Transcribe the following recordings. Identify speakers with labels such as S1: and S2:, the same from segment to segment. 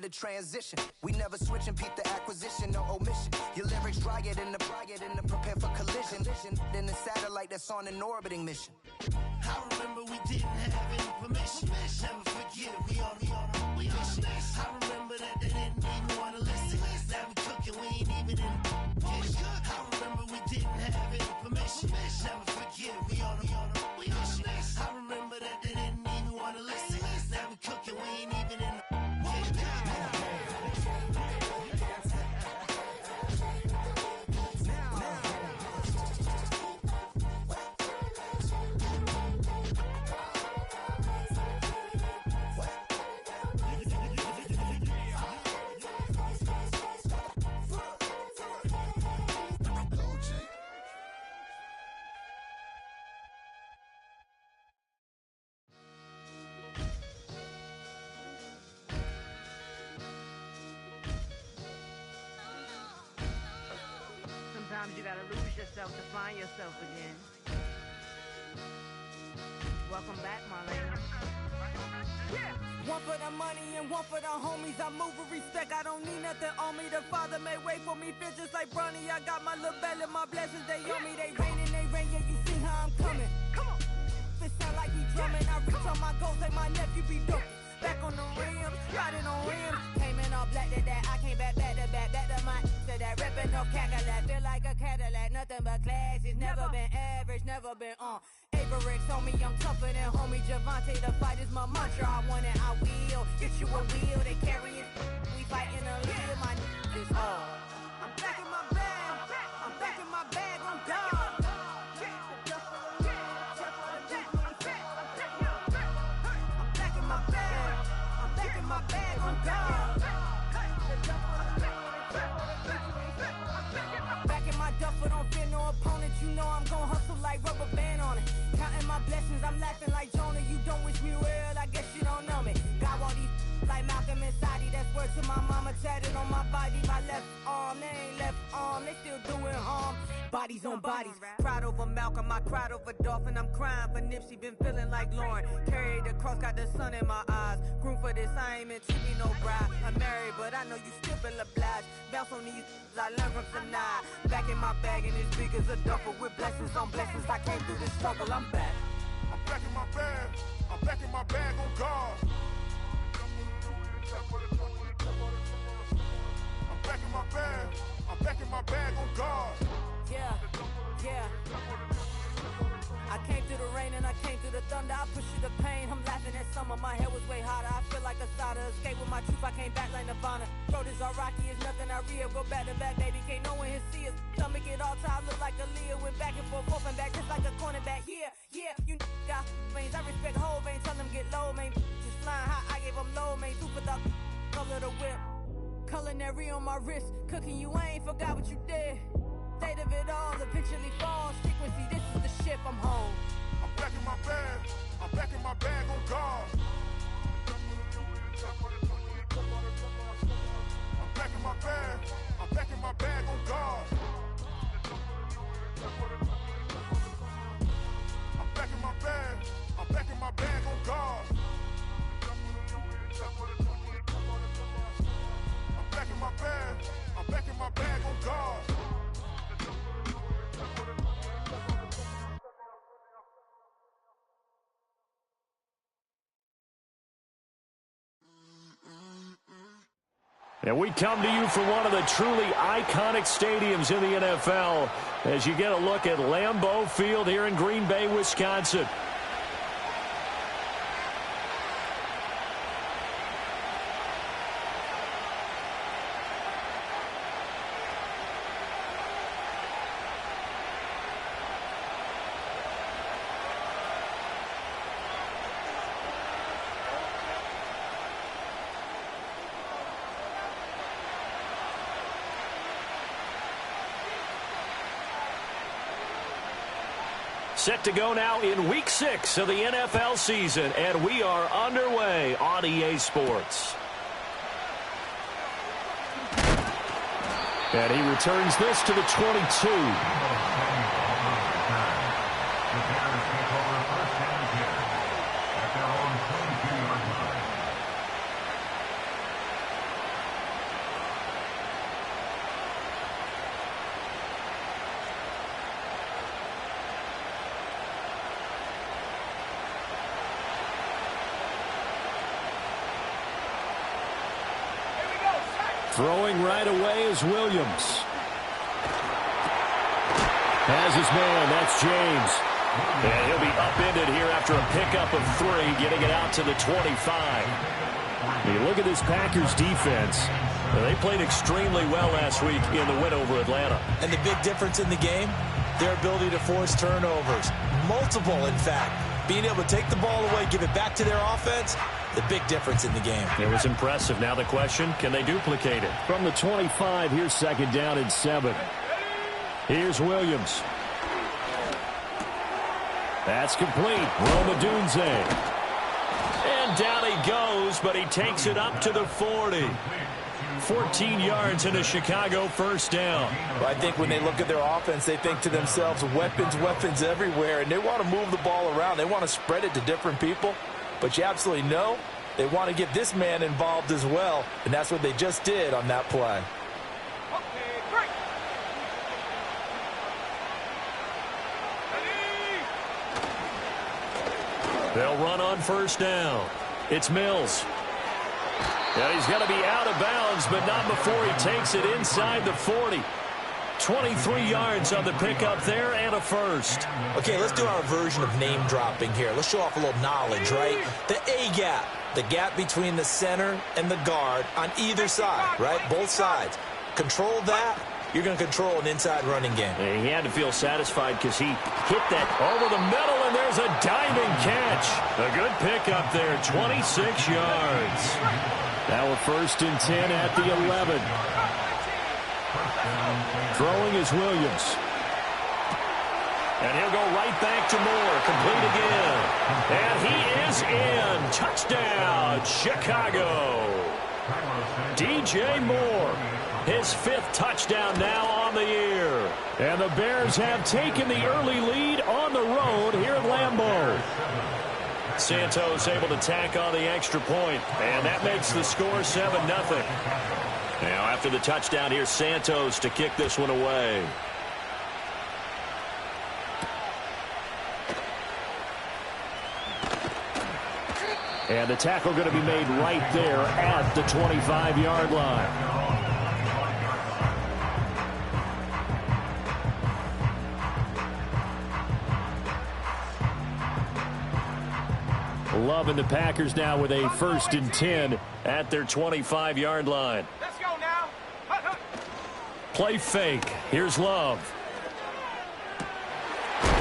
S1: the transition. We never switch and peep the acquisition, no omission. Your lyrics dry it in the prepare for collision. Then the satellite that's on an orbiting mission.
S2: I remember we didn't have any permission. Never forget it, we on a mission. I remember that they didn't even want to listen. Now we cooking, we ain't even in the kitchen. I remember we didn't have any permission. Never forget it, we on a mission. I remember that they didn't even want to listen. Now we cooking, we ain't even in the kitchen.
S3: Sometimes you gotta lose yourself to find yourself again. Welcome back, Marlena.
S4: Yeah. One for the money and one for the homies. I move with respect, I don't need nothing on me. The Father made way for me, bitch, just like Bronny. I got my little belly, my blessings, they on me. They rain, yeah, you see how I'm coming. Come on. It sound like he drumming. I reach on my goals like my nephew be dope. Back on the rims, riding on rims. Came in all black to that, I came back to my to that reppin' no Cadillac. Feel like a Cadillac, nothing but class. It's never been average, never been on. Averex on me, I'm tougher than homie Javante. The fight is my mantra, I want it, I will. Get you a wheel, they carry it. We fightin' a live, my is all. I'm back in my bag, I'm back in my bag, I'm done. My bag on God. Back in my duffel, don't fear no opponent. You know I'm gon' hustle like rubber band on it. Counting my blessings, I'm laughing like Jonah. You don't wish me well, I guess you don't know me. Got all these like Malcolm and Sadie. That's word to my mama, tatted on my body. My left arm, they ain't left arm, they still doing harm. Bodies on bodies, proud over Malcolm, I cried over Dolphin. I'm crying for Nipsey, been feeling like Lauren. Carried the cross, got the sun in my eyes. Groom for this, I ain't meant to be no bride. I'm married, but I know you still feel obliged. Bounce on these, I learned from Sanaa. Back in my bag, and it's big as a duffel. With blessings on blessings, I came through this struggle, I'm back.
S5: I'm back in my bag, I'm back in my bag on God. I'm back in my bag, I'm back in my bag on God.
S4: Yeah, yeah. I came through the rain and I came through the thunder. I pushed through the pain, I'm laughing at summer. My head was way hotter, I feel like a solder. Escape with my truth, I came back like Nirvana. Road is all rocky, it's nothing I real. Go back to back, baby, can't no one here see us. Stomach it all time, look like a Leah. Went back and forth and back, just like a cornerback. Yeah, yeah, you got veins, I respect whole veins. Tell them get low, man. Just flying high, I gave them low, man. Super the color the whip. Culinary on my wrist, cooking you, I ain't forgot what you did. State of it all, eventually falls. Frequency, this is the ship, I'm home.
S5: I'm back in my bag, I'm back in my bag on God. I'm back in my bag, I'm back in my bag on God. I'm back in my bag, I'm back in my bag on God. I'm back in my bag, I'm back in my bag on God.
S6: And we come to you from one of the truly iconic stadiums in the NFL as you get a look at Lambeau Field here in Green Bay, Wisconsin. Set to go now in Week 6 of the NFL season, and we are underway on EA Sports. And he returns this to the 22. Throwing right away is Williams. Has his man. That's James. And he'll be upended here after a pickup of 3, getting it out to the 25. You look at this Packers defense. They played extremely well last week in the win over Atlanta.
S7: And the big difference in the game, their ability to force turnovers. Multiple, in fact. Being able to take the ball away, give it back to their offense, the big difference in the game.
S6: It was impressive. Now the question, can they duplicate it? From the 25, here's 2nd down and 7. Here's Williams. That's complete. Rome Odunze. And down he goes, but he takes it up to the 40. 14 yards in a Chicago first down.
S7: Well, I think when they look at their offense, they think to themselves, weapons everywhere, and they want to move the ball around. They want to spread it to different people, but you absolutely know they want to get this man involved as well, and that's what they just did on that play.
S6: They'll run on first down. It's Mills. And he's going to be out of bounds, but not before he takes it inside the 40. 23 yards on the pickup there and a first.
S7: Okay, let's do our version of name dropping here. Let's show off a little knowledge, right? The A-gap, the gap between the center and the guard on either side, right? Both sides. Control that, you're going to control an inside running game.
S6: And he had to feel satisfied because he hit that over the middle, and there's a diving catch. A good pickup there, 26 yards. Now a 1st and 10 at the 11. Throwing is Williams. And he'll go right back to Moore. Complete again. And he is in. Touchdown, Chicago. DJ Moore. His 5th touchdown now on the year. And the Bears have taken the early lead on the road here at Lambeau. Santos able to tack on the extra point, and that makes the score 7-0. Now after the touchdown, here's Santos to kick this one away. And the tackle going to be made right there at the 25-yard line. Love and the Packers now with a 1st and 10 at their 25-yard line.
S5: Let's go now.
S6: Play fake. Here's Love.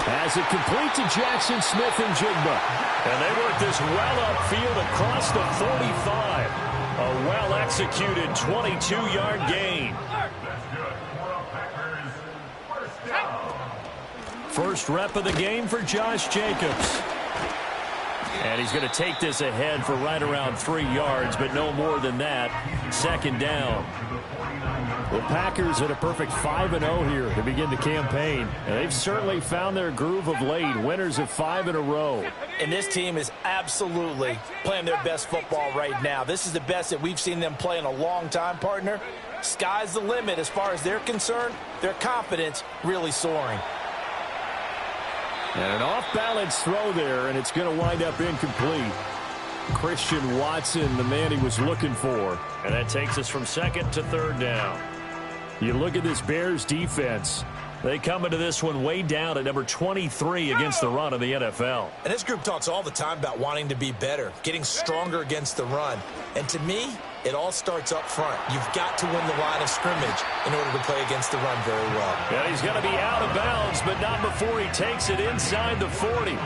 S6: Has it complete to Jackson Smith-Njigba. And they work this well upfield across the 45. A well-executed 22-yard gain. First rep of the game for Josh Jacobs. And he's going to take this ahead for right around 3 yards, but no more than that. 2nd down. The Packers at a perfect 5-0 here to begin the campaign. And they've certainly found their groove of late. Winners of 5 in a row.
S7: And this team is absolutely playing their best football right now. This is the best that we've seen them play in a long time, partner. Sky's the limit as far as they're concerned. Their confidence really soaring.
S6: And an off-balance throw there, and it's going to wind up incomplete. Christian Watson, the man he was looking for. And that takes us from 2nd to 3rd down. You look at this Bears defense. They come into this one way down at number 23 against the run of the NFL.
S7: And this group talks all the time about wanting to be better, getting stronger against the run. And to me, it all starts up front. You've got to win the line of scrimmage in order to play against the run very well.
S6: Yeah, he's going to be out of bounds, but not before he takes it inside the 40.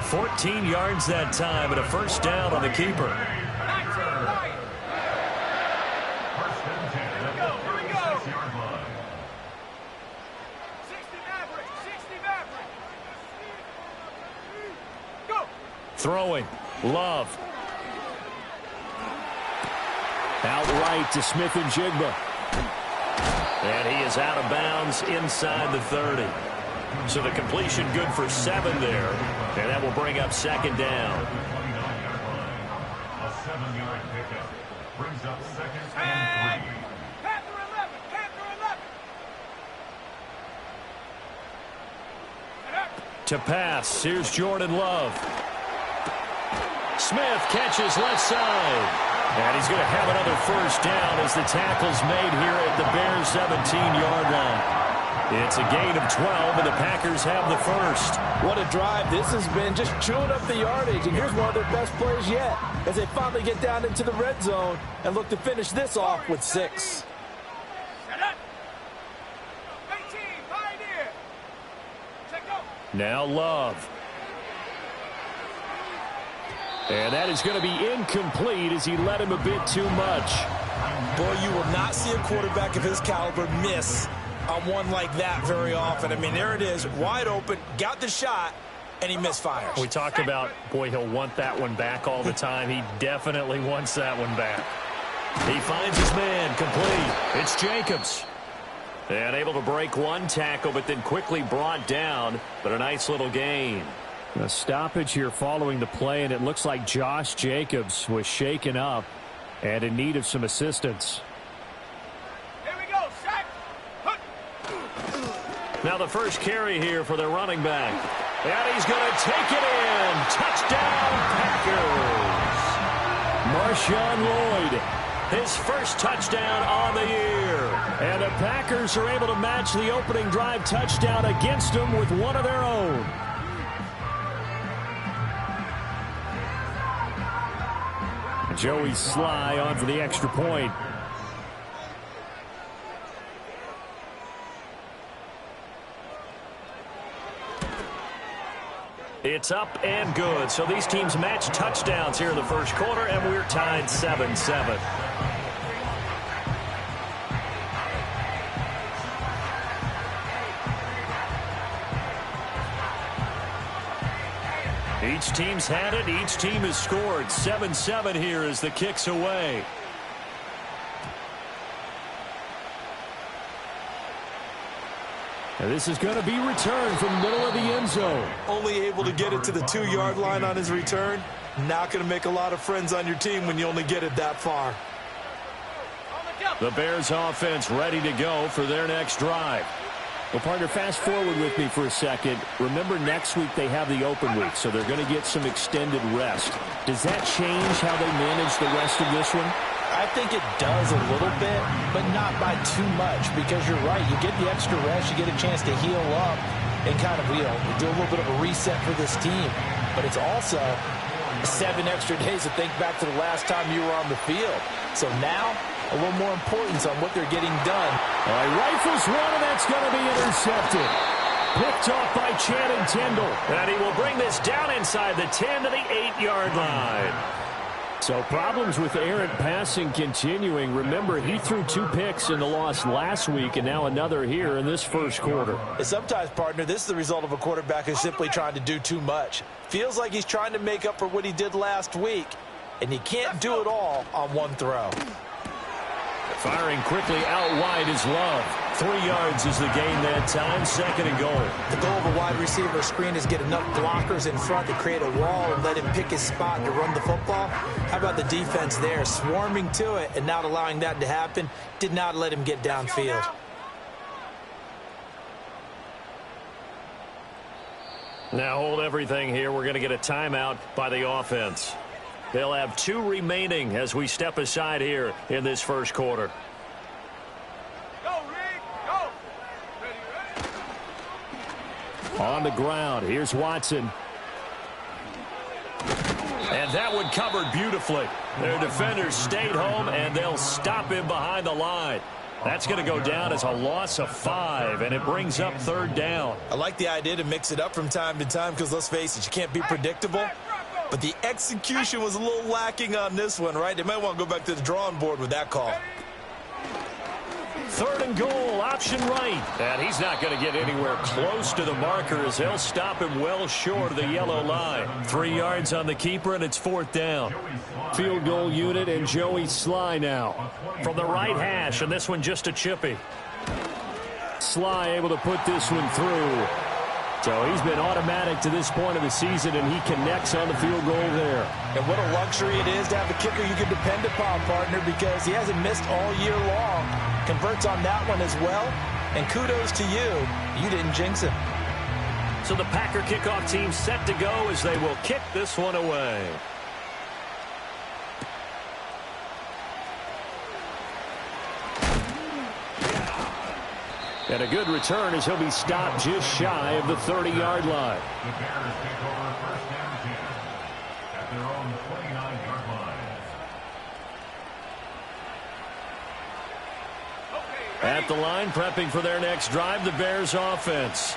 S6: 14 yards that time and a 1st down on the keeper. Throwing. Love. Outright to Smith-Njigba. And he is out of bounds inside the 30. So the completion good for 7 there. And that will bring up 2nd down.
S5: A 7-yard pickup brings up 2nd and 3. Panther 11, Panther 11.
S6: To pass, here's Jordan Love. Smith catches left side. And he's going to have another first down as the tackle's made here at the Bears' 17-yard line. It's a gain of 12, and the Packers have the first.
S7: What a drive. This has been just chewing up the yardage, and here's one of their best plays yet as they finally get down into the red zone and look to finish this off with 6.
S6: Now Love. And that is going to be incomplete as he led him a bit too much.
S7: Boy, you will not see a quarterback of his caliber miss on one like that very often. I mean, there it is, wide open, got the shot, and he misfires.
S6: We talked about, boy, he'll want that one back all the time. He definitely wants that one back. He finds his man, complete. It's Jacobs. And able to break one tackle, but then quickly brought down, but a nice little gain. A stoppage here following the play, and it looks like Josh Jacobs was shaken up and in need of some assistance.
S5: Here we go, sack.
S6: Now the first carry here for their running back. And he's going to take it in. Touchdown, Packers. Marshawn Lloyd, his first touchdown on the year. And the Packers are able to match the opening drive touchdown against them with one of their own. Joey Sly on for the extra point. It's up and good. So these teams match touchdowns here in the first quarter, and we're tied 7-7. Each team's had it. Each team has scored. 7-7 here as the kick's away. And this is going to be returned from the middle of the end zone.
S7: Only able to get it to the 2-yard line on his return. Not going to make a lot of friends on your team when you only get it that far.
S6: The Bears offense ready to go for their next drive. Well, partner, fast forward with me for a second. Remember, next week they have the open week, so they're going to get some extended rest. Does that change how they manage the rest of this one?
S7: I think it does a little bit, but not by too much, because you're right. You get the extra rest. You get a chance to heal up and kind of, do a little bit of a reset for this team. But it's also 7 extra days to think back to the last time you were on the field. So now, a little more importance on what they're getting done.
S6: All right, rifles one, and that's going to be intercepted. Picked off by Channing Tindall. And he will bring this down inside the 10 to the 8-yard line. So problems with errant passing continuing. Remember, he threw 2 picks in the loss last week, and now another here in this first quarter.
S7: And sometimes, partner, this is the result of a quarterback who's simply trying to do too much. Feels like he's trying to make up for what he did last week, and he can't do it all on one throw.
S6: Firing quickly out wide is Love. 3 yards is the gain that time. 2nd and goal.
S7: The goal of a wide receiver screen is get enough blockers in front to create a wall and let him pick his spot to run the football. How about the defense there? Swarming to it and not allowing that to happen. Did not let him get downfield.
S6: Now hold everything here. We're going to get a timeout by the offense. They'll have 2 remaining as we step aside here in this first quarter.
S5: Go, Reed, go. Ready.
S6: On the ground, here's Watson. And that one covered beautifully. Their defenders stayed home, and they'll stop him behind the line. That's going to go down as a loss of 5, and it brings up 3rd down.
S7: I like the idea to mix it up from time to time because, let's face it, you can't be predictable. But the execution was a little lacking on this one, right? They might want to go back to the drawing board with that call.
S6: 3rd and goal, option right. And he's not going to get anywhere close to the marker as they'll stop him well short of the yellow line. 3 yards on the keeper, and it's 4th down. Field goal unit and Joey Sly now. From the right hash, and this one just a chippy. Sly able to put this one through. So he's been automatic to this point of the season, and he connects on the field goal there.
S7: And what a luxury it is to have a kicker you can depend upon, partner, because he hasn't missed all year long. Converts on that one as well. And kudos to you. You didn't jinx him.
S6: So the Packer kickoff team set to go as they will kick this one away. And a good return as he'll be stopped just shy of the 30-yard line.
S8: The Bears take over first down 10 at their own 29-yard line.
S6: At the line, prepping for their next drive, the Bears offense.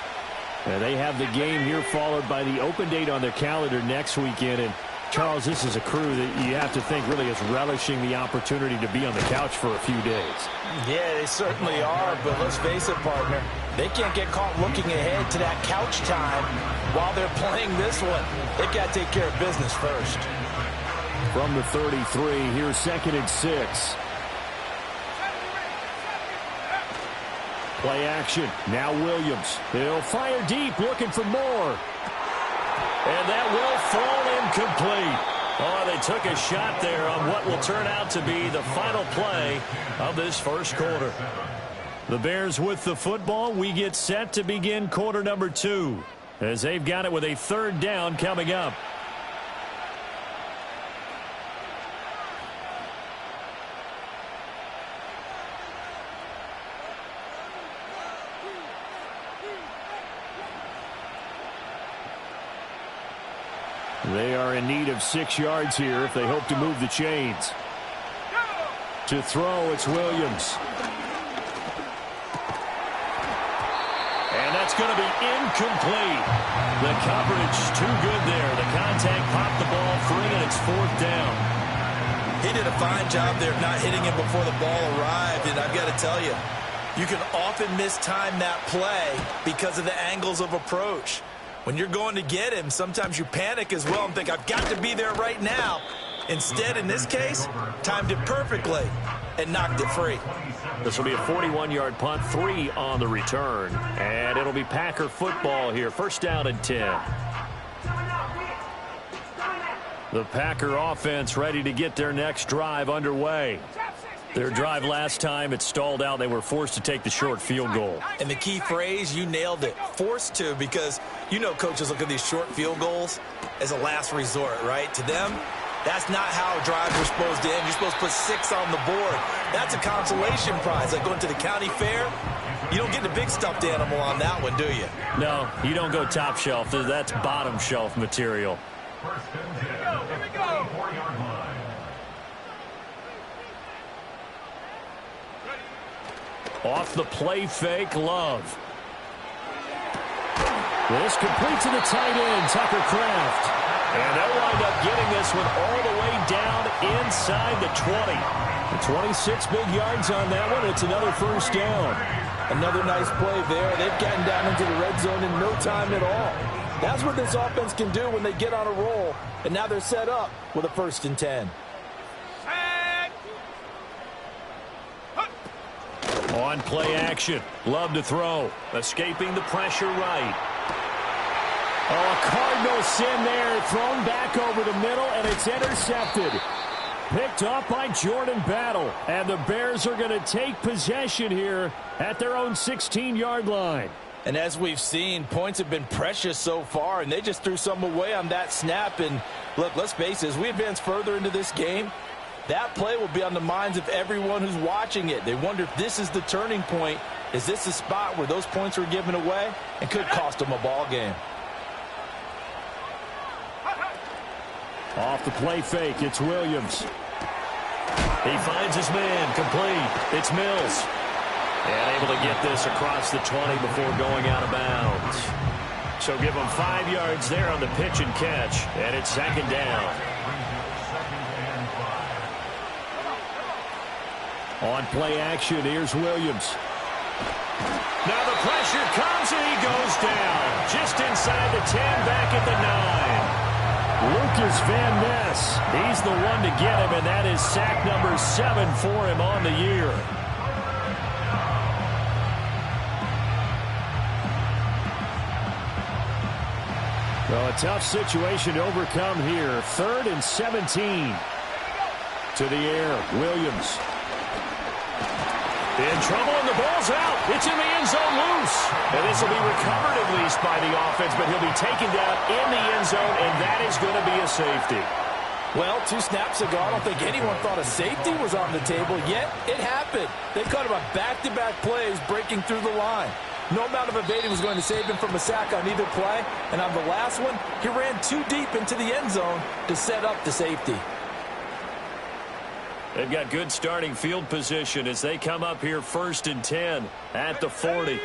S6: And they have the game here followed by the open date on their calendar next weekend. And Charles, this is a crew that you have to think really is relishing the opportunity to be on the couch for a few days.
S7: Yeah, they certainly are, but let's face it, partner. They can't get caught looking ahead to that couch time while they're playing this one. They've got to take care of business first.
S6: From the 33, here's 2nd and 6. Play action. Now Williams. He'll fire deep, looking for more. And that will fall incomplete. Oh, they took a shot there on what will turn out to be the final play of this first quarter. The Bears with the football. We get set to begin quarter number 2 as they've got it with a 3rd down coming up. They are in need of 6 yards here if they hope to move the chains. To throw, it's Williams. And that's going to be incomplete. The coverage too good there. The contact popped the ball free, and it's 4th down.
S7: He did a fine job there of not hitting him before the ball arrived, and I've got to tell you, you can often mistime that play because of the angles of approach. When you're going to get him, sometimes you panic as well and think, I've got to be there right now. Instead, in this case, timed it perfectly and knocked it free.
S6: This will be a 41-yard punt, 3 on the return. And it'll be Packer football here. 1st down and 10. The Packer offense ready to get their next drive underway. Their drive last time, it stalled out. They were forced to take the short field goal.
S7: And the key phrase, you nailed it, forced to, because you know coaches look at these short field goals as a last resort, right? To them, that's not how drives are supposed to end. You're supposed to put 6 on the board. That's a consolation prize. Like going to the county fair, you don't get the big stuffed animal on that one, do you?
S6: No, you don't go top shelf. That's bottom shelf material.
S8: Here we go. 4-yard line.
S6: Off the play fake, Love. This complete to the tight end, Tucker Kraft. And they'll wind up getting this one all the way down inside the 20. The 26 big yards on that one. It's another 1st down.
S7: Another nice play there. They've gotten down into the red zone in no time at all. That's what this offense can do when they get on a roll. And now they're set up with a 1st and 10.
S6: On play action. Love to throw. Escaping the pressure right. Oh, a Cardinal sin there. Thrown back over the middle, and it's intercepted. Picked off by Jordan Battle. And the Bears are going to take possession here at their own 16-yard line.
S7: And as we've seen, points have been precious so far, and they just threw some away on that snap. And look, let's face it, as we advance further into this game, that play will be on the minds of everyone who's watching it. They wonder if this is the turning point. Is this the spot where those points were given away and could cost them a ball game?
S6: Off the play fake, it's Williams. He finds his man, complete. It's Mills. And able to get this across the 20 before going out of bounds. So give him 5 yards there on the pitch and catch, and it's 2nd down. On play action, here's Williams. Now the pressure comes, and he goes down. Just inside the 10, back at the 9. Lucas Van Ness, he's the one to get him, and that is sack number 7 for him on the year. Well, a tough situation to overcome here. 3rd and 17. To the air, Williams. In trouble, and the ball's out. It's in the end zone loose. And this will be recovered at least by the offense, but he'll be taken down in the end zone, and that is going to be a safety.
S7: Well, 2 snaps ago, I don't think anyone thought a safety was on the table, yet it happened. They caught him on back-to-back plays breaking through the line. No amount of evading was going to save him from a sack on either play, and on the last one, he ran too deep into the end zone to set up the safety.
S6: They've got good starting field position as they come up here 1st and 10 at the 40.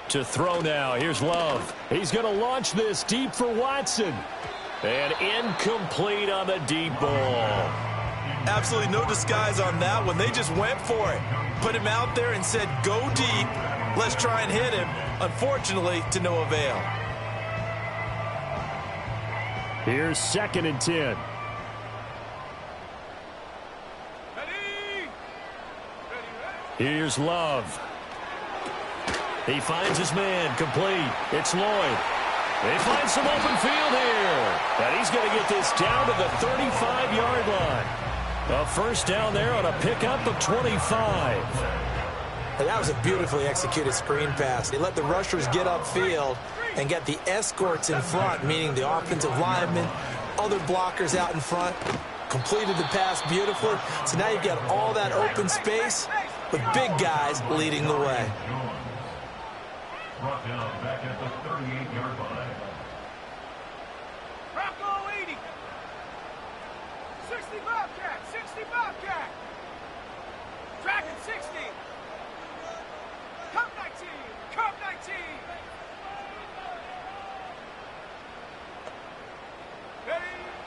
S6: To throw now, here's Love. He's going to launch this deep for Watson. And incomplete on the deep ball.
S7: Absolutely no disguise on that one. They just went for it. Put him out there and said, go deep. Let's try and hit him. Unfortunately, to no avail.
S6: Here's 2nd and 10. Here's Love. He finds his man, complete. It's Lloyd. They find some open field here. And he's going to get this down to the 35-yard line. A first down there on a pickup of 25.
S7: And that was a beautifully executed screen pass. They let the rushers get upfield and get the escorts in front, meaning the offensive linemen, other blockers out in front. Completed the pass beautifully. So now you've got all that open space with big guys leading the way.
S8: Brought down back at the 38-yard line.
S5: Bronco 80. 60 Bobcat. 60 Bobcat. Dragon 60. Cup 19. Cup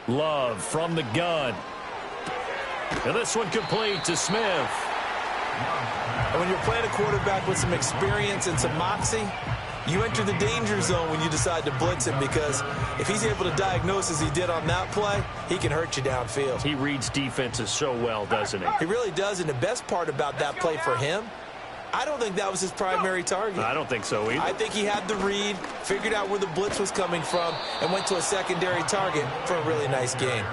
S5: 19.
S6: Love from the gun. And this one complete to Smith.
S7: And when you're playing a quarterback with some experience and some moxie, you enter the danger zone when you decide to blitz him, because if he's able to diagnose as he did on that play, he can hurt you downfield.
S6: He reads defenses so well, doesn't he?
S7: He really does, and the best part about that play for him, I don't think that was his primary target.
S6: I don't think so either.
S7: I think he had the read, figured out where the blitz was coming from, and went to a secondary target for a really nice gain.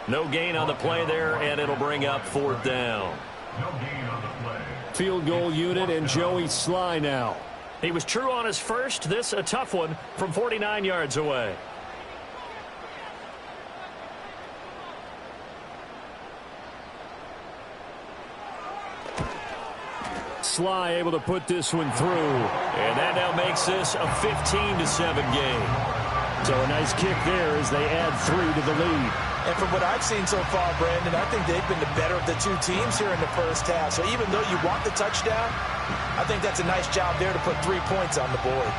S6: No gain on the play there, and it'll bring up 4th down.
S8: No gain on the play.
S6: Field goal unit and Joey Sly now. He was true on his first. This a tough one from 49 yards away. Sly able to put this one through. And that now makes this a 15-7 game. So a nice kick there as they add 3 to the lead.
S7: And from what I've seen so far, Brandon, I think they've been the better of the 2 teams here in the first half. So even though you want the touchdown, I think that's a nice job there to put 3 points on the board.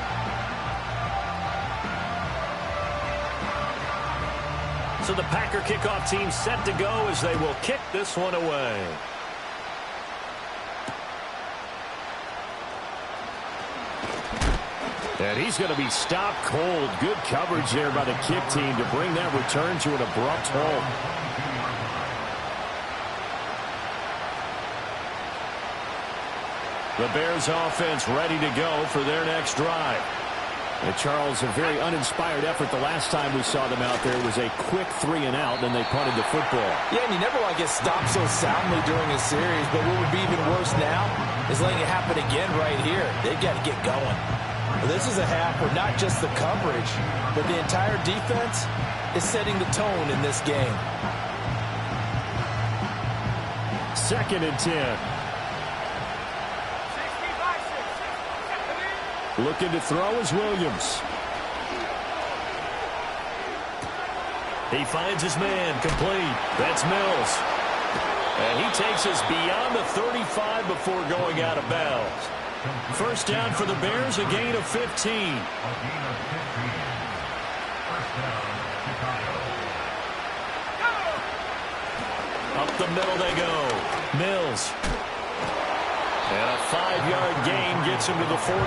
S6: So the Packer kickoff team set to go as they will kick this one away. And he's going to be stopped cold. Good coverage there by the kick team to bring that return to an abrupt halt. The Bears offense ready to go for their next drive. And Charles, a very uninspired effort the last time we saw them out there. It was a quick 3 and out, then they punted the football.
S7: Yeah, and you never want to get stopped so soundly during a series, but what would be even worse now is letting it happen again right here. They've got to get going. Well, this is a half where not just the coverage, but the entire defense is setting the tone in this game.
S6: 2nd and 10. Looking to throw is Williams. He finds his man, complete. That's Mills. And he takes us beyond the 35 before going out of bounds. First down for the Bears, a gain of 15.
S8: A gain of 15. First down, Chicago.
S6: Up the middle they go. Mills. And a 5-yard gain gets him to the 42.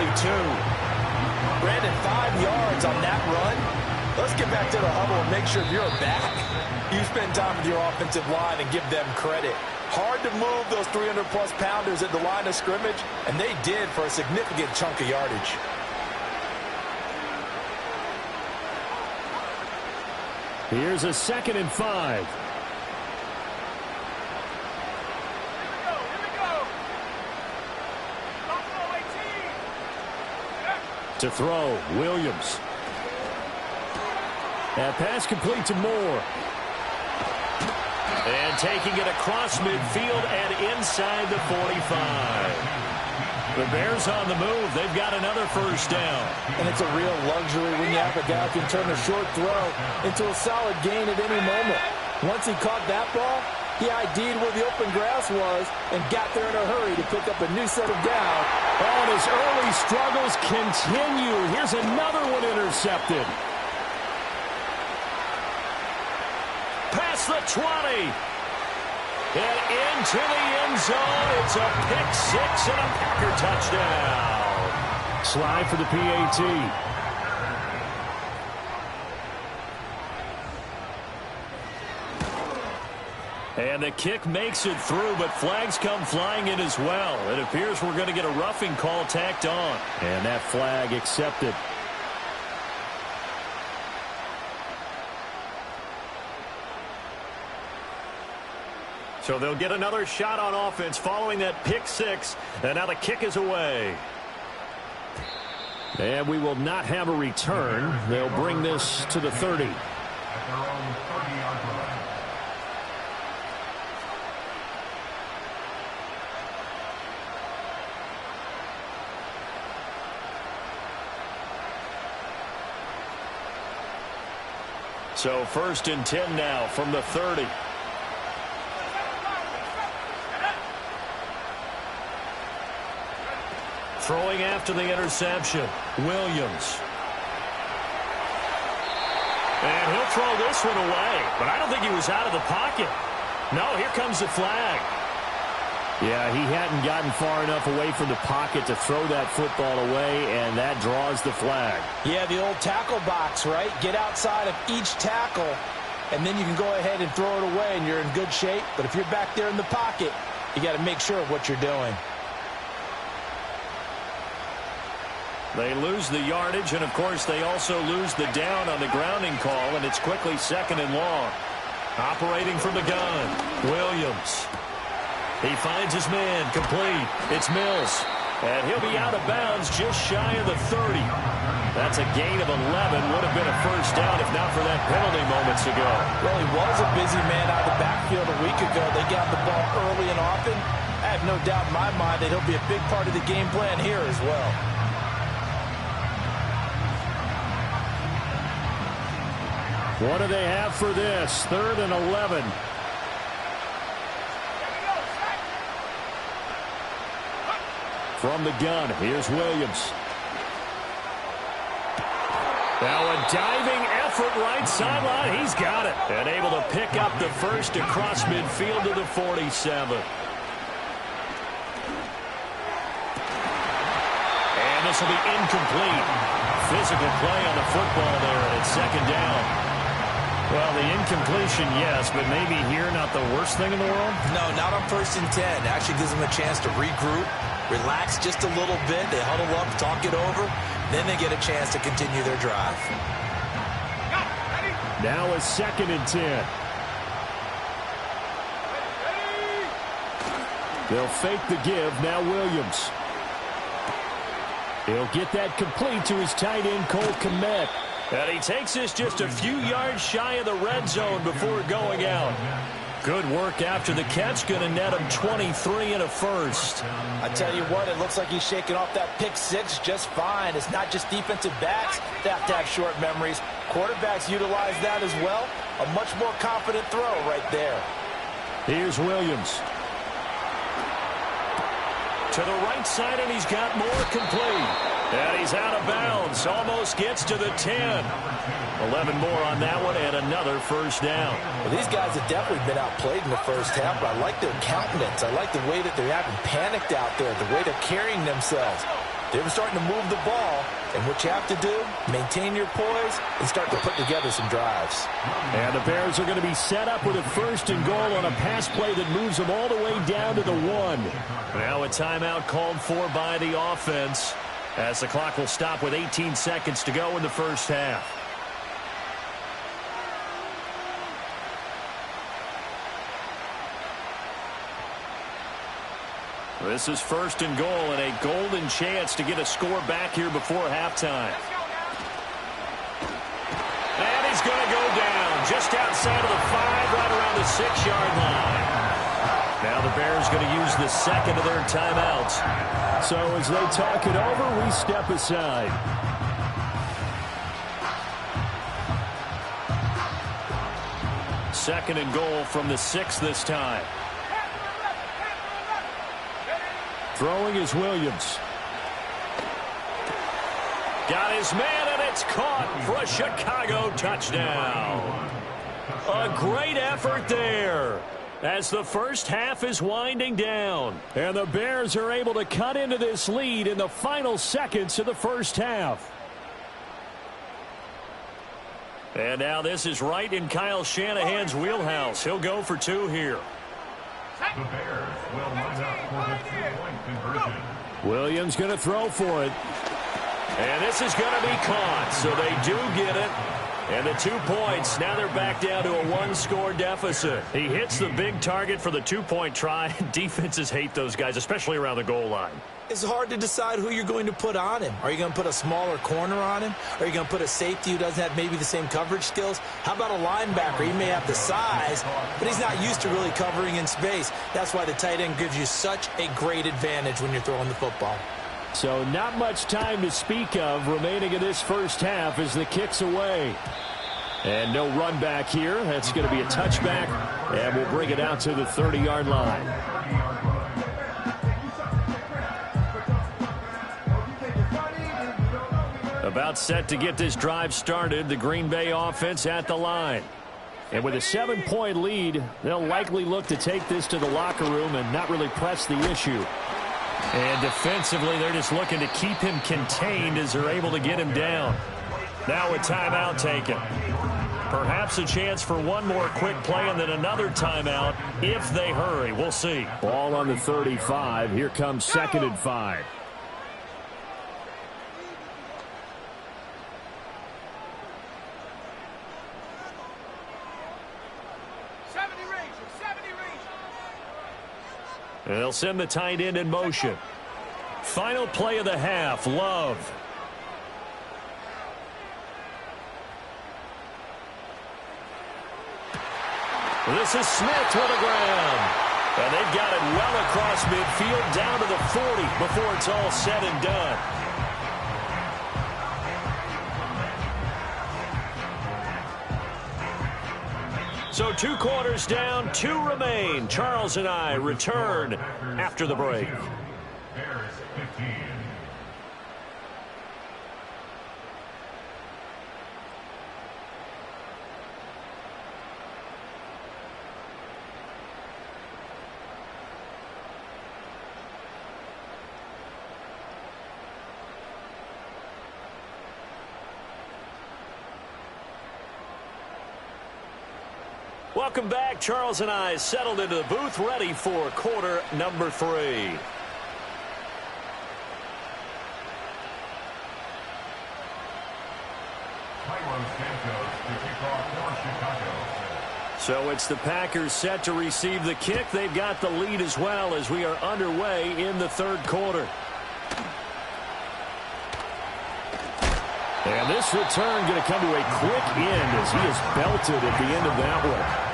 S7: Brandon, 5 yards on that run. Let's get back to the huddle and make sure you're back. You spend time with your offensive line and give them credit. Hard to move those 300-plus pounders at the line of scrimmage, and they did for a significant chunk of yardage.
S6: Here's a 2nd and 5. To throw, Williams. That pass complete to Moore. And taking it across midfield and inside the 45. The Bears on the move. They've got another first down.
S7: And it's a real luxury when you have a guy who can turn a short throw into a solid gain at any moment. Once he caught that ball, he ID'd where the open grass was and got there in a hurry to pick up a new set of down.
S6: Oh, and his early struggles continue. Here's another one intercepted. Past the 20. And into the end zone. It's a pick six and a Packer touchdown. Slide for the PAT. And the kick makes it through, but flags come flying in as well. It appears we're going to get a roughing call tacked on. And that flag accepted. So they'll get another shot on offense following that pick six. And now the kick is away. And we will not have a return. They'll bring this to the 30.
S8: At their own 30-yard line.
S6: So 1st and 10 now from the 30. Throwing after the interception, Williams. And he'll throw this one away, but I don't think he was out of the pocket. No, here comes the flag. Yeah, he hadn't gotten far enough away from the pocket to throw that football away, and that draws the flag.
S7: Yeah, the old tackle box, right? Get outside of each tackle, and then you can go ahead and throw it away, and you're in good shape. But if you're back there in the pocket, you got to make sure of what you're doing.
S6: They lose the yardage, and, of course, they also lose the down on the grounding call, and it's quickly 2nd and long. Operating from the gun, Williams. He finds his man, complete. It's Mills, and he'll be out of bounds just shy of the 30. That's a gain of 11. Would have been a first down if not for that penalty moments ago.
S7: Well, he was a busy man out of the backfield a week ago. They got the ball early and often. I have no doubt in my mind that he'll be a big part of the game plan here as well.
S6: What do they have for this? 3rd and 11. From the gun, here's Williams. Now a diving effort right sideline. He's got it. And able to pick up the first across midfield to the 47. And this will be incomplete. Physical play on the football there, and it's 2nd down. Well, the incompletion, yes, but maybe here not the worst thing in the world?
S7: No, not on 1st and 10. Actually gives them a chance to regroup, relax just a little bit. They huddle up, talk it over. Then they get a chance to continue their drive.
S6: Now a 2nd and 10. They'll fake the give. Now Williams. He'll get that complete to his tight end, Cole Kmet. And he takes this just a few yards shy of the red zone before going out. Good work after the catch. Going to net him 23 and a first.
S7: I tell you what, it looks like he's shaking off that pick six just fine. It's not just defensive backs that have to have short memories. Quarterbacks utilize that as well. A much more confident throw right there.
S6: Here's Williams. To the right side, and he's got more complete. And he's out of bounds. Almost gets to the 10. 11 more on that one, and another first down.
S7: Well, these guys have definitely been outplayed in the first half, but I like their countenance. I like the way that they haven't panicked out there, the way they're carrying themselves. They're starting to move the ball, and what you have to do, maintain your poise and start to put together some drives.
S6: And the Bears are going to be set up with a 1st and goal on a pass play that moves them all the way down to the 1. Now a timeout called for by the offense as the clock will stop with 18 seconds to go in the first half. This is 1st and goal and a golden chance to get a score back here before halftime. And he's going to go down just outside of the 5, right around the the 6-yard line. Now the Bears going to use the second of their timeouts.
S9: So as they talk it over, we step aside.
S6: Second and goal from the 6 this time.
S9: Throwing is Williams.
S6: Got his man, and it's caught for a Chicago touchdown. A great effort there as the first half is winding down.
S9: And the Bears are able to cut into this lead in the final seconds of the first half.
S6: And now this is right in Kyle Shanahan's wheelhouse. He'll go for 2 here.
S8: The Bears will line up for the 2-point conversion.
S9: Williams going to throw for it.
S6: And this is going to be caught, so they do get it. And the 2 points, now they're back down to a 1-score deficit. He hits the big target for the 2-point try. Defenses hate those guys, especially around the goal line.
S7: It's hard to decide who you're going to put on him. Are you going to put a smaller corner on him? Are you going to put a safety who doesn't have maybe the same coverage skills? How about a linebacker? He may have the size, but he's not used to really covering in space. That's why the tight end gives you such a great advantage when you're throwing the football.
S9: So not much time to speak of remaining in this first half as the kick's away. And no run back here. That's going to be a touchback, and we'll bring it out to the 30-yard line.
S6: About set to get this drive started, the Green Bay offense at the line.
S9: And with a 7-point lead, they'll likely look to take this to the locker room and not really press the issue.
S6: And defensively, they're just looking to keep him contained as they're able to get him down. Now a timeout taken. Perhaps a chance for one more quick play and then another timeout if they hurry. We'll see.
S9: Ball on the 35. Here comes 2nd and 5.
S6: And they'll send the tight end in motion. Final play of the half, Love. This is Smith with the ground. And they've got it well across midfield down to the 40 before it's all said and done. So 2 quarters down, 2 remain. Charles and I return after the break.
S8: Bears 15.
S6: Welcome back. Charles and I settled into the booth, ready for quarter number 3. So it's the Packers set to receive the kick. They've got the lead as well as we are underway in the 3rd quarter.
S9: And this return going to come to a quick end as he is belted at the end of that one.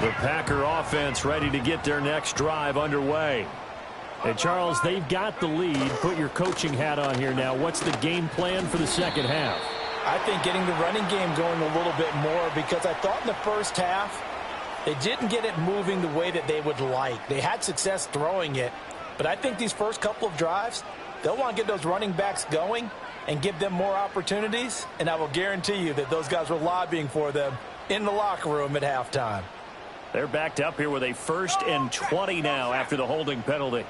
S6: The Packer offense ready to get their next drive underway.
S9: And Charles, they've got the lead. Put your coaching hat on here now. What's the game plan for the second half?
S7: I think getting the running game going a little bit more, because I thought in the first half they didn't get it moving the way that they would like. They had success throwing it, but I think these first couple of drives, they'll want to get those running backs going and give them more opportunities, and I will guarantee you that those guys were lobbying for them in the locker room at halftime.
S6: They're backed up here with a 1st and 20 now after the holding penalty.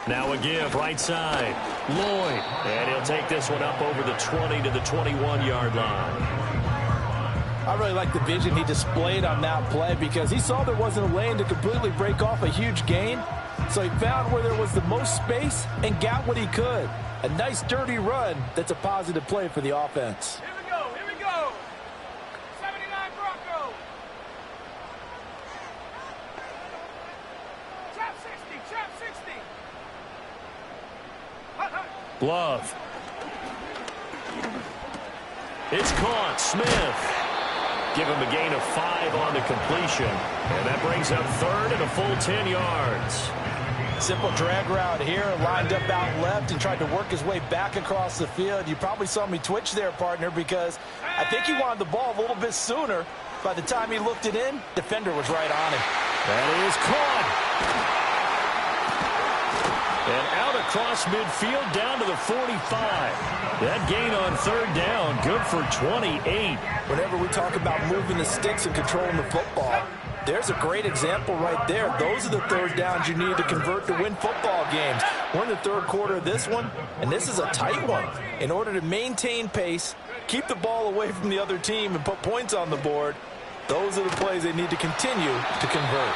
S6: Now a give right side. Lloyd. And he'll take this one up over the 20 to the 21-yard line.
S7: I really like the vision he displayed on that play because he saw there wasn't a lane to completely break off a huge gain. So he found where there was the most space and got what he could. A nice dirty run that's a positive play for the offense.
S5: Here we go, here we go. 79 Bronco. Trap 60, trap 60.
S6: Love. It's caught. Smith. Give him a gain of 5 on the completion. And that brings up third and a full 10 yards.
S7: Simple drag route here, lined up out left and tried to work his way back across the field. You probably saw me twitch there, partner, because I think he wanted the ball a little bit sooner. By the time he looked it in, defender was right on him.
S6: That is caught. And out across midfield down to the 45. That gain on third down, good for 28.
S7: Whenever we talk about moving the sticks and controlling the football, there's a great example right there. Those are the third downs you need to convert to win football games. We're in the third quarter of this one, and this is a tight one. In order to maintain pace, keep the ball away from the other team, and put points on the board, those are the plays they need to continue to convert.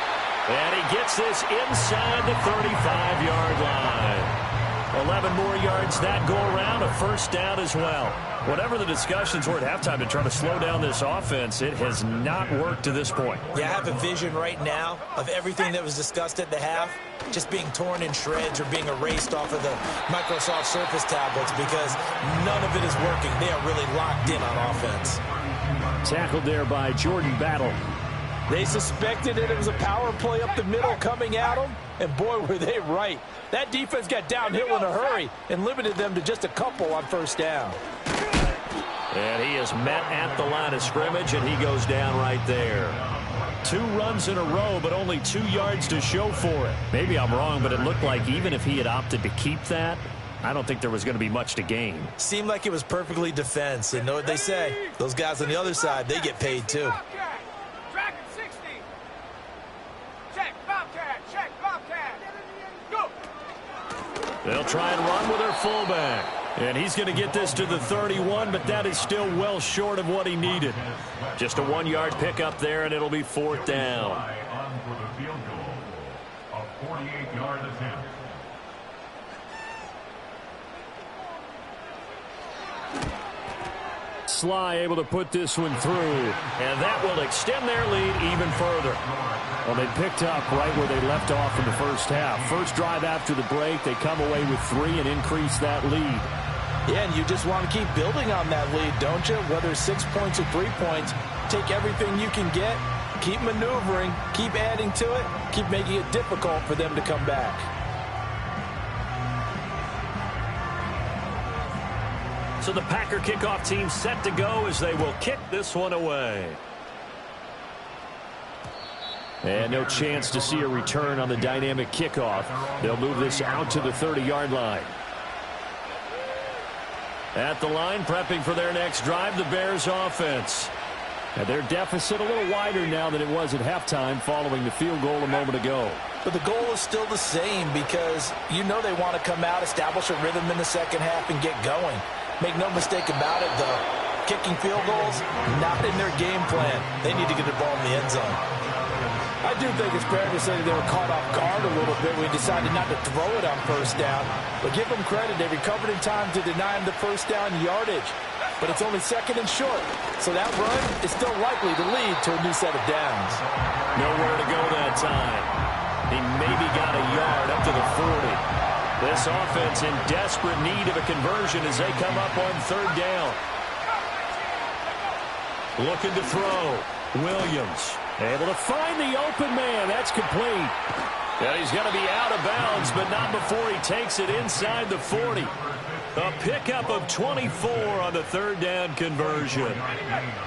S6: And he gets this inside the 35-yard line. 11 more yards that go around, a first down as well. Whatever the discussions were at halftime to try to slow down this offense, it has not worked to this point.
S7: Yeah, I have a vision right now of everything that was discussed at the half just being torn in shreds or being erased off of the Microsoft Surface tablets because none of it is working. They are really locked in on offense.
S9: Tackled there by Jordan Battle.
S7: They suspected it was a power play up the middle coming at them, and boy, were they right. That defense got downhill in a hurry and limited them to just a couple on first down.
S6: And he is met at the line of scrimmage, and he goes down right there. 2 runs in a row, but only 2 yards to show for it. Maybe I'm wrong, but it looked like even if he had opted to keep that, I don't think there was going to be much to gain.
S7: Seemed like it was perfectly defense, and know what they say. Those guys on the other side, they get paid too.
S5: Dragon 60. Check, Bobcat. Check, Bobcat. Go.
S6: They'll try and run with their fullback. And he's going to get this to the 31, but that is still well short of what he needed. Just a 1-yard pickup there, and it'll be fourth down.
S8: On for the field goal. A 48-yard attempt.
S9: Sly able to put this one through.
S6: And that will extend their lead even further.
S9: Well, they picked up right where they left off in the first half. First drive after the break, they come away with 3 and increase that lead.
S7: Yeah, and you just want to keep building on that lead, don't you? Whether 6 points or 3 points, take everything you can get, keep maneuvering, keep adding to it, keep making it difficult for them to come back.
S6: So the Packer kickoff team set to go as they will kick this one away.
S9: And no chance to see a return on the dynamic kickoff. They'll move this out to the 30-yard line. At the line, prepping for their next drive, the Bears offense. And their deficit a little wider now than it was at halftime following the field goal a moment ago.
S7: But the goal is still the same because you know they want to come out, establish a rhythm in the second half, and get going. Make no mistake about it, though. Kicking field goals, not in their game plan. They need to get the ball in the end zone. I do think it's fair to say they were caught off guard a little bit when we decided not to throw it on first down. But give them credit. They recovered in time to deny him the first down yardage. But it's only second and short. So that run is still likely to lead to a new set of downs.
S6: Nowhere to go that time. He maybe got a yard up to the 40. This offense in desperate need of a conversion as they come up on third down. Looking to throw. Williams able to find the open man. That's complete. And he's going to be out of bounds, but not before he takes it inside the 40. A pickup of 24 on the third down conversion.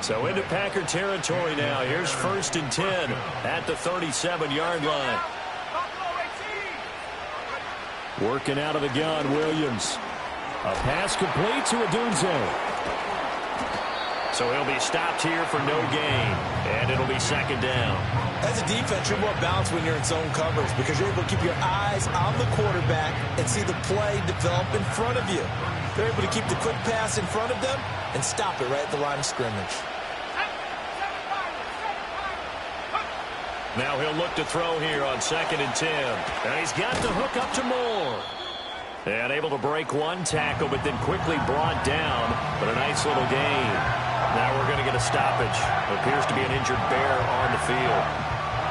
S6: So into Packer territory now. Here's first and 10 at the 37-yard line.
S9: Working out of the gun, Williams. A pass complete to Odunze.
S6: So he'll be stopped here for no gain, and it'll be second down.
S7: As a defense, you're more balanced when you're in zone coverage because you're able to keep your eyes on the quarterback and see the play develop in front of you. They're able to keep the quick pass in front of them and stop it right at the line of scrimmage.
S6: Now he'll look to throw here on second and 10. And he's got the hook up to Moore. And able to break one tackle, but then quickly brought down. But a nice little gain. Now we're going to get a stoppage. It appears to be an injured Bear on the field.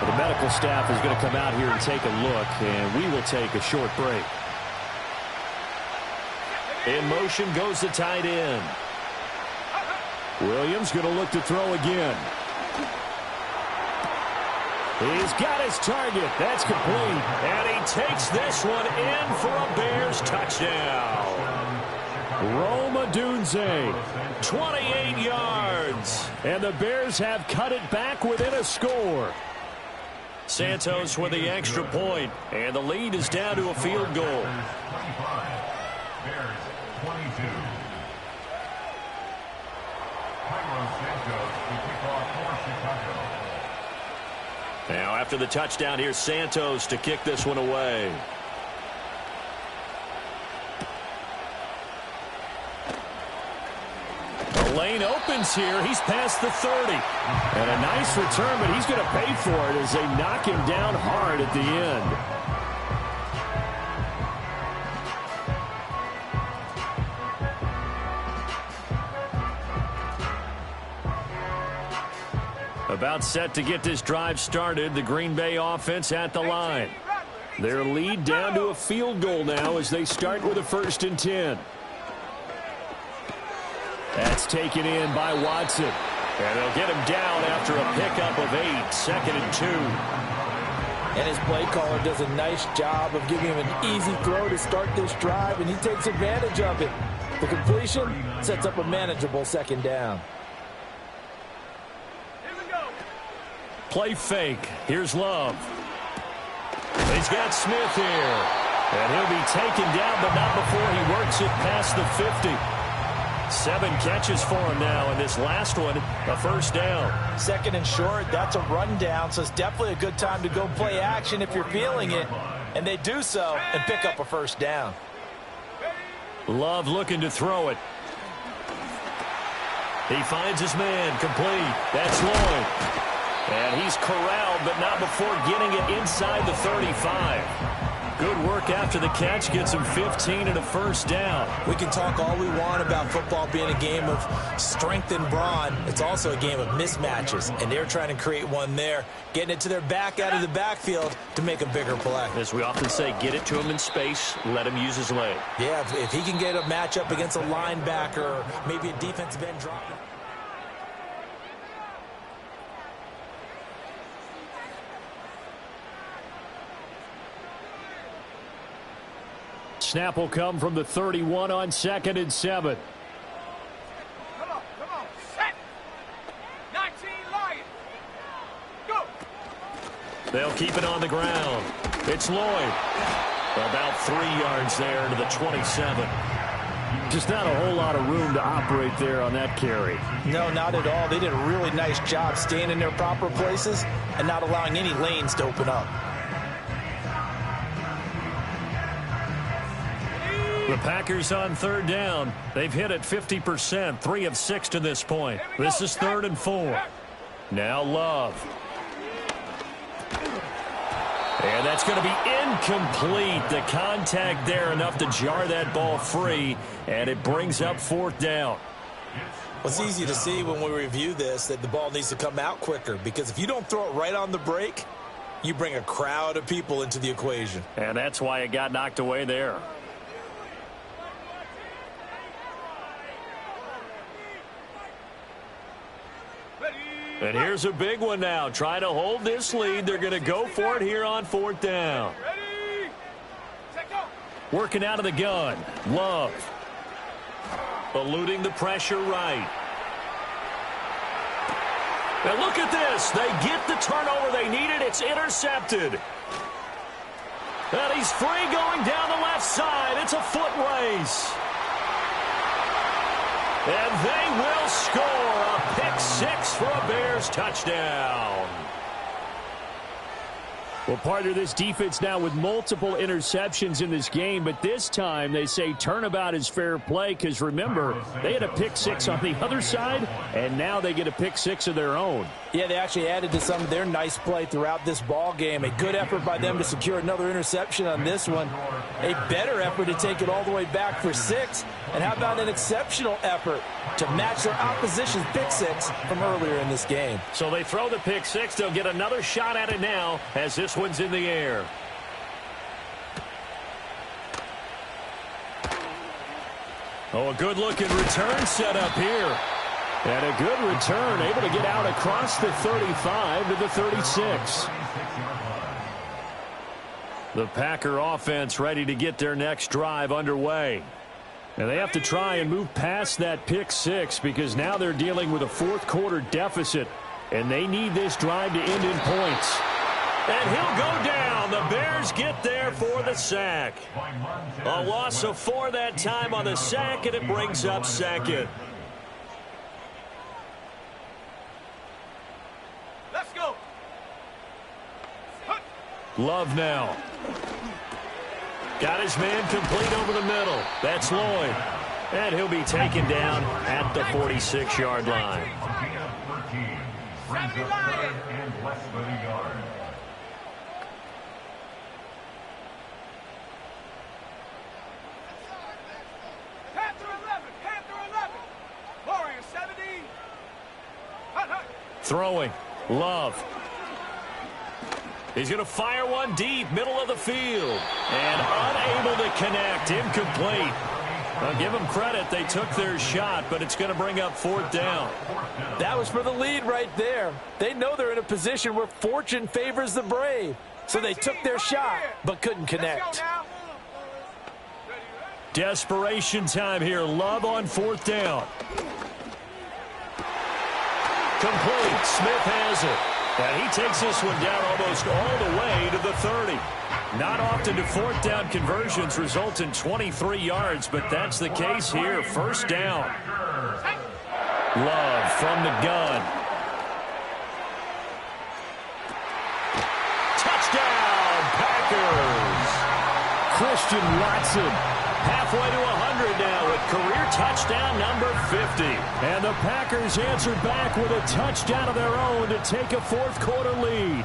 S9: Well, the medical staff is going to come out here and take a look, and we will take a short break.
S6: In motion goes the tight end.
S9: Williams going to look to throw again. He's got his target. That's complete. And he takes this one in for a Bears touchdown. Rome Odunze, 28 yards. And the Bears have cut it back within a score. Santos with the extra point, and the lead is down to a field goal.
S8: 25, Bears 22. Cairo Santos to kick off for Chicago.
S6: Now after the touchdown, here's Santos to kick this one away. The lane opens here. He's past the 30.
S9: And a nice return, but he's going to pay for it as they knock him down hard at the end. About set to get this drive started. The Green Bay offense at the line. Their lead down to a field goal now as they start with a 1st and 10. That's taken in by Watson. And they'll get him down after a pickup of 8, 2nd and 2.
S7: And his play caller does a nice job of giving him an easy throw to start this drive, and he takes advantage of it. The completion sets up a manageable 2nd down.
S6: Play fake. Here's Love. He's got Smith here. And he'll be taken down, but not before he works it past the 50. 7 catches for him now, and this last one, a 1st down.
S7: 2nd and short, that's a rundown, so it's definitely a good time to go play action if you're feeling it. And they do so and pick up a 1st down.
S6: Love looking to throw it. He finds his man, complete. That's Lloyd. And he's corralled, but not before getting it inside the 35. Good work after the catch, gets him 15 and a 1st down.
S7: We can talk all we want about football being a game of strength and brawn. It's also a game of mismatches, and they're trying to create one there, getting it to their back out of the backfield to make a bigger play.
S6: As we often say, get it to him in space, let him use his leg.
S7: Yeah, if he can get a matchup against a linebacker or maybe a defensive end dropping.
S9: Snap will come from the 31 on 2nd and 7.
S5: Come on, set. 19 Lions. Go.
S6: They'll keep it on the ground. It's Lloyd. About 3 yards there to the 27.
S9: Just not a whole lot of room to operate there on that carry.
S7: No, not at all. They did a really nice job staying in their proper places and not allowing any lanes to open up.
S6: The Packers on 3rd down. They've hit it 50%, 3 of 6 to this point. This is 3rd and 4. Now Love. And that's going to be incomplete. The contact there enough to jar that ball free, and it brings up 4th down.
S7: Well, it's easy to see when we review this that the ball needs to come out quicker, because if you don't throw it right on the break, you bring a crowd of people into the equation.
S6: And that's why it got knocked away there. And here's a big one now. Trying to hold this lead. They're going to go for it here on 4th down. Working out of the gun. Love. Eluding the pressure right. Now look at this. They get the turnover they needed. It's intercepted. And he's free going down the left side. It's a foot race. And they will score a pick 6 for a Bears touchdown.
S9: Well, part of this defense now with multiple interceptions in this game, but this time they say turnabout is fair play because, remember, they had a pick 6 on the other side, and now they get a pick 6 of their own.
S7: Yeah, they actually added to some of their nice play throughout this ball game. A good effort by them to secure another interception on this one. A better effort to take it all the way back for 6. And how about an exceptional effort to match their opposition's pick 6 from earlier in this game.
S6: So they throw the pick 6. They'll get another shot at it now as this one's in the air. Oh, a good-looking return set up here.
S9: And a good return, able to get out across the 35 to the 36. The Packer offense ready to get their next drive underway. And they have to try and move past that pick six because now they're dealing with a fourth quarter deficit. And they need this drive to end in points. And he'll go down. The Bears get there for the sack. A loss of 4 that time on the sack, and it brings up second.
S5: Let's go.
S9: Love now. Got his man complete over the middle. That's Lloyd. And he'll be taken down at the 46-yard line.
S8: Brings up third and less than a yard.
S5: Panther 11. Panther 11. Warrior 17. Hut, hut.
S9: Throwing. Love. He's going to fire one deep, middle of the field. And unable to connect. Incomplete. I'll give them credit. They took their shot, but it's going to bring up fourth down.
S7: That was for the lead right there. They know they're in a position where fortune favors the brave. So they took their shot, but couldn't connect.
S9: Desperation time here. Love on fourth down. Complete. Smith has it. And he takes this one down almost all the way to the 30. Not often do fourth down conversions result in 23 yards, but that's the case here. First down. Love from the gun. Touchdown, Packers. Christian Watson halfway to 100 now with career touchdown number 50. And the Packers answer back with a touchdown of their own to take a fourth quarter lead.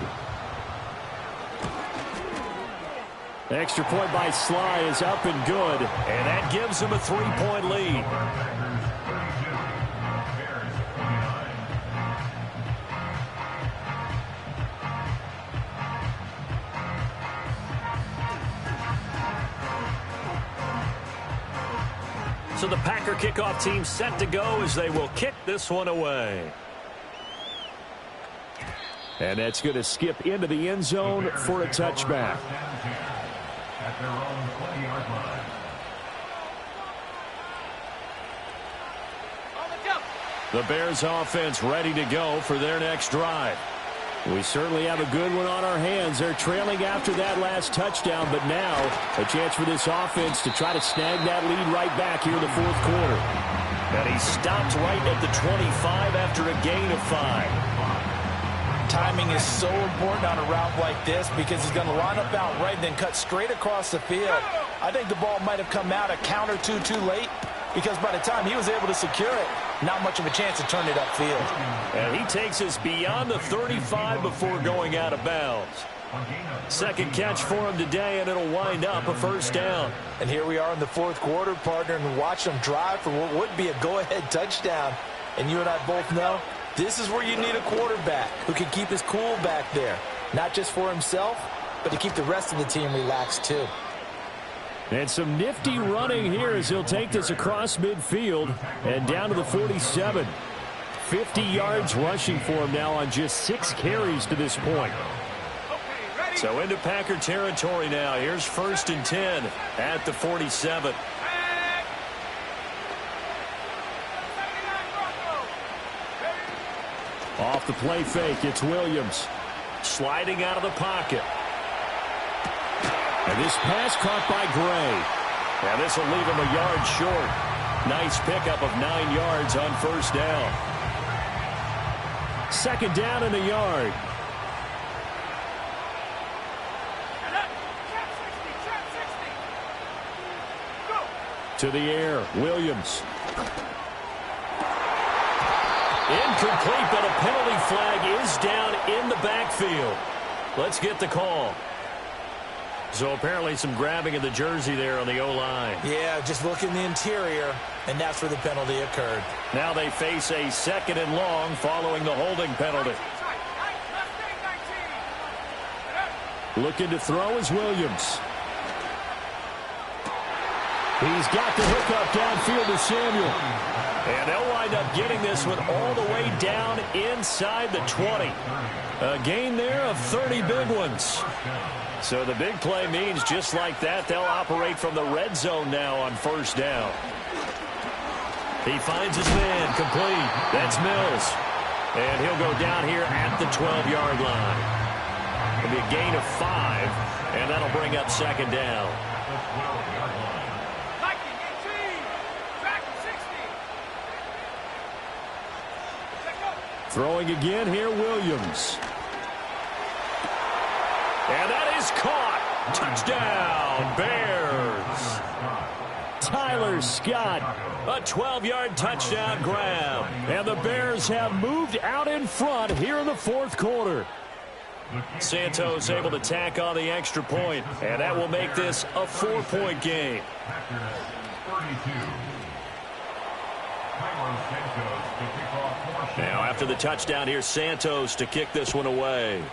S9: Extra point by Sly is up and good, and that gives them a 3-point lead. So the Packer kickoff team set to go as they will kick this one away. And that's going to skip into the end zone for a touchback.
S8: At their own 20-yard line.
S9: The Bears offense ready to go for their next drive. We certainly have a good one on our hands. They're trailing after that last touchdown, but now a chance for this offense to try to snag that lead right back here in the fourth quarter. And he stopped right at the 25 after a gain of 5.
S7: Timing is so important on a route like this because he's going to line up out right and then cut straight across the field. I think the ball might have come out a count or two too late because by the time he was able to secure it, not much of a chance to turn it upfield.
S9: And he takes us beyond the 35 before going out of bounds. Second catch for him today, and it'll wind up a first down.
S7: And here we are in the fourth quarter, partner, and watch them drive for what would be a go-ahead touchdown. And you and I both know this is where you need a quarterback who can keep his cool back there, not just for himself, but to keep the rest of the team relaxed too.
S9: And some nifty running here as he'll take this across midfield and down to the 47. 50 yards rushing for him now on just 6 carries to this point. So into Packer territory now. Here's 1st and 10 at the 47. Off the play fake, it's Williams. Sliding out of the pocket. And this pass caught by Gray. And this will leave him a yard short. Nice pickup of 9 yards on first down. Second down in the yard. To the air, Williams. Incomplete, but a penalty flag is down in the backfield. Let's get the call. So apparently some grabbing of the jersey there on the O-line.
S7: Yeah, just look in the interior, and that's where the penalty occurred.
S9: Now they face a 2nd and long following the holding penalty. Looking to throw is Williams. He's got the hookup downfield to Samuel. And they'll wind up getting this one all the way down inside the 20. A gain there of 30 big ones. So the big play means just like that, they'll operate from the red zone now on first down. He finds his man complete. That's Mills. And he'll go down here at the 12-yard line. It'll be a gain of 5, and that'll bring up second down. Throwing again here, Williams. And that is caught. Touchdown, Bears. Tyler Scott, a 12-yard touchdown grab. And the Bears have moved out in front here in the fourth quarter. Santos able to tack on the extra point, and that will make this a 4-point game. Now after the touchdown, here's Santos to kick this one away.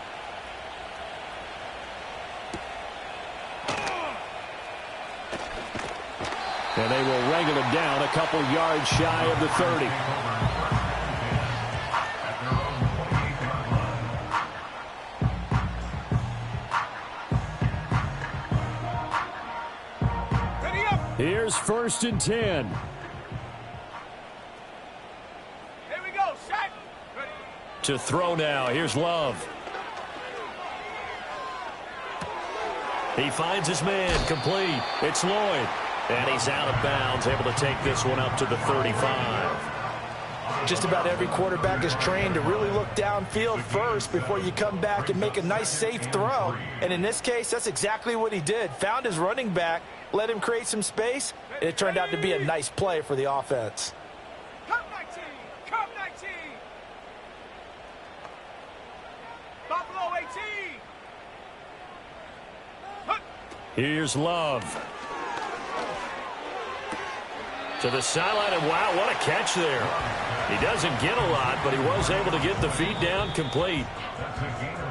S9: And they will wrangle him down a couple yards shy of the 30. Here's 1st and 10.
S5: Here we go, set. Ready.
S9: To throw now. Here's Love. He finds his man complete. It's Lloyd. And he's out of bounds, able to take this one up to the 35.
S7: Just about every quarterback is trained to really look downfield first before you come back and make a nice, safe throw. And in this case, that's exactly what he did. Found his running back, let him create some space, and it turned out to be a nice play for the offense.
S5: Come 19, come 19. Buffalo 18.
S9: Here's Love. To the sideline, and wow, what a catch there. He doesn't get a lot, but he was able to get the feet down complete.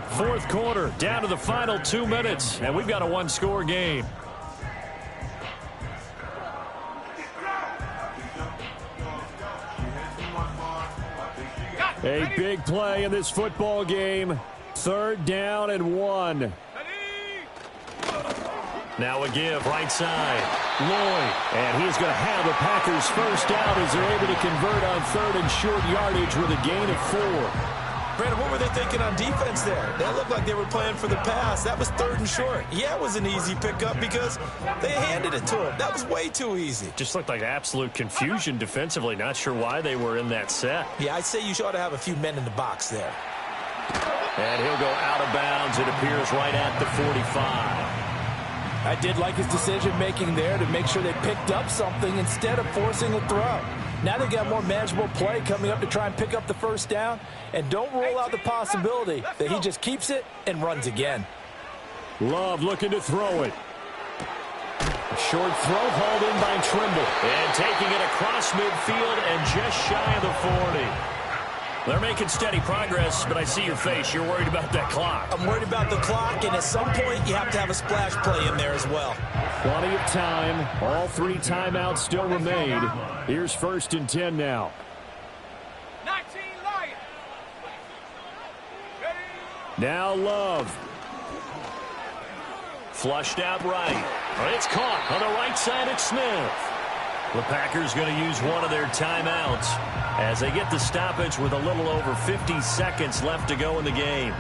S9: Fourth quarter, down to the final 2 minutes, and we've got a one-score game. A big play in this football game. 3rd down and 1. Now a give, right side. Lloyd. And he's going to have the Packers first down as they're able to convert on 3rd and short yardage with a gain of 4.
S7: Brandon, what were they thinking on defense there? That looked like they were playing for the pass. That was 3rd and short. Yeah, it was an easy pickup because they handed it to him. That was way too easy.
S9: Just looked like absolute confusion defensively. Not sure why they were in that set.
S7: Yeah, I'd say you ought to have a few men in the box there.
S9: And he'll go out of bounds, it appears, right at the 45.
S7: I did like his decision-making there to make sure they picked up something instead of forcing a throw. Now they got more manageable play coming up to try and pick up the first down. And don't rule out the possibility that he just keeps it and runs again.
S9: Love looking to throw it. A short throw hauled in by Trimble. And taking it across midfield and just shy of the 40. They're making steady progress, but I see your face. You're worried about that clock.
S7: I'm worried about the clock, and at some point you have to have a splash play in there as well.
S9: Plenty of time. All 3 timeouts still remain. Here's 1st and 10 now.
S5: 19 Lions.
S9: Now Love. Flushed out right. It's caught on the right side at Smith. The Packers going to use one of their timeouts as they get the stoppage with a little over 50 seconds left to go in the game.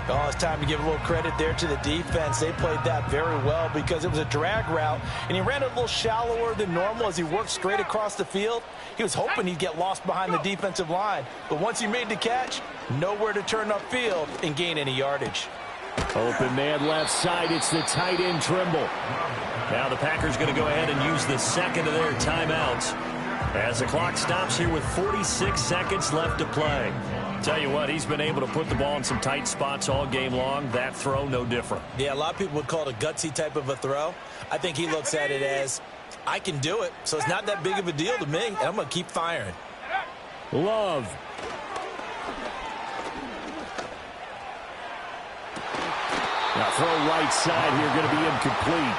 S7: Oh, it's time to give a little credit there to the defense. They played that very well because it was a drag route, and he ran a little shallower than normal as he worked straight across the field. He was hoping he'd get lost behind the defensive line, but once he made the catch, nowhere to turn upfield and gain any yardage.
S9: Open man left side. It's the tight end Trimble. Now the Packers going to go ahead and use the second of their timeouts as the clock stops here with 46 seconds left to play. Tell you what, he's been able to put the ball in some tight spots all game long. That throw, no different.
S7: Yeah, a lot of people would call it a gutsy type of a throw. I think he looks at it as, I can do it, so it's not that big of a deal to me, and I'm going to keep firing.
S9: Love. Now throw right side here, going to be incomplete.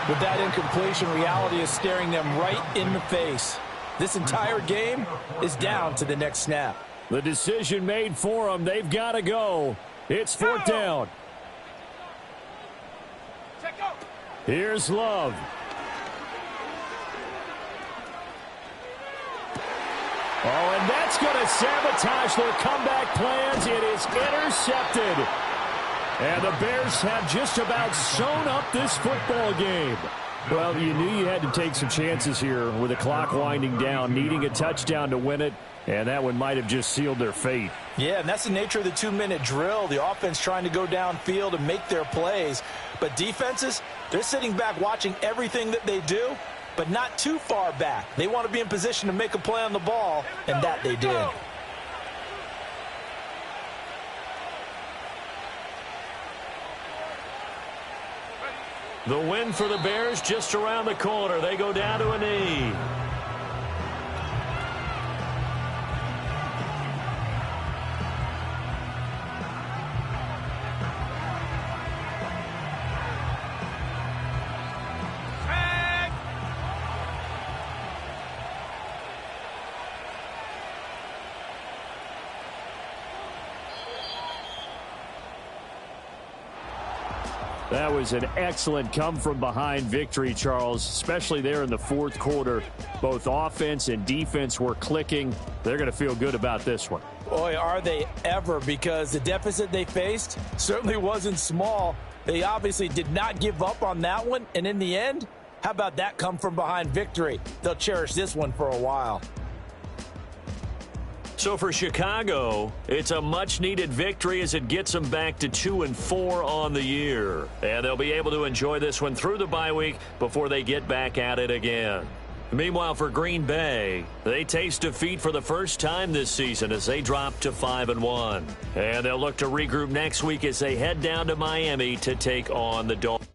S7: With that incompletion, reality is staring them right in the face. This entire game is down to the next snap.
S9: The decision made for them. They've got to go. It's 4th down. Here's Love. Oh, and that's going to sabotage their comeback plans. It is intercepted. And the Bears have just about sewn up this football game. Well, you knew you had to take some chances here with the clock winding down, needing a touchdown to win it, and that one might have just sealed their fate.
S7: Yeah, and that's the nature of the 2-minute drill. The offense trying to go downfield and make their plays. But defenses, they're sitting back watching everything that they do, but not too far back. They want to be in position to make a play on the ball, and that they did.
S6: The win for the Bears just around the corner. They go down to a knee.
S9: That was an excellent come-from-behind victory, Charles, especially there in the 4th quarter. Both offense and defense were clicking. They're going to feel good about this one.
S7: Boy, are they ever, because the deficit they faced certainly wasn't small. They obviously did not give up on that one, and in the end, how about that come-from-behind victory? They'll cherish this one for a while.
S6: So for Chicago, it's a much-needed victory as it gets them back to 2-4 on the year. And they'll be able to enjoy this one through the bye week before they get back at it again. Meanwhile, for Green Bay, they taste defeat for the first time this season as they drop to 5-1. And they'll look to regroup next week as they head down to Miami to take on the Dolphins.